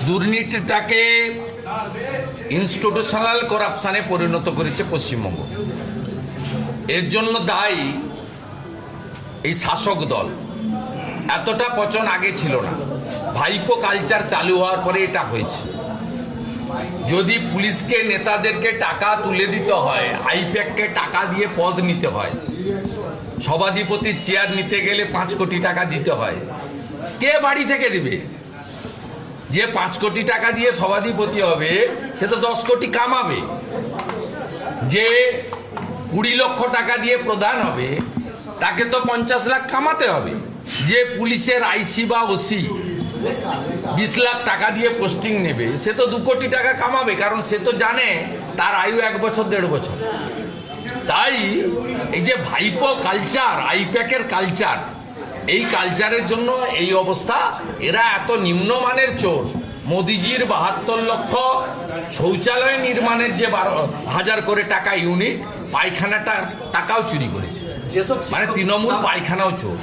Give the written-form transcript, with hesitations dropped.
দুর্নীতিটাকে institutional করাপশনে পরিণত করেছে পশ্চিমবঙ্গ। এর জন্য দায়ী এই শাসক দল। এতটা পচন আগে ছিল না, ভাইপো কালচার চালু হওয়ার পরে এটা হয়েছে। যদি পুলিশকে নেতাদেরকে টাকা তুলে দিতে হয়, আইপ্যাককে টাকা দিয়ে পদ নিতে হয়, সভাধিপতির চেয়ার নিতে গেলে 5 কোটি টাকা দিতে হয়, কে বাড়ি থেকে দিবে? যে 5 কোটি টাকা দিয়ে সভাধিপতি হবে সে তো 10 কোটি কামাবে। যে 20 লক্ষ টাকা দিয়ে প্রধান হবে তাকে তো 50 লাখ কামাতে হবে। যে পুলিশের আইসি বা ওসি 20 লাখ টাকা দিয়ে পোস্টিং নেবে সে তো 2 কোটি টাকা কামাবে, কারণ সে তো জানে তার আয়ু 1 বছর 1.5 বছর। তাই এই যে ভাইপো কালচার, আইপ্যাকের কালচার, এই কালচারের জন্য এই অবস্থা। এরা এত নিম্নমানের চোর। মোদিজির 72 লক্ষ শৌচালয় নির্মাণের যে 12,000 করে টাকা ইউনিট, পায়খানাটার টাকাও চুরি করেছে। মানে তৃণমূল পায়খানাও চোর।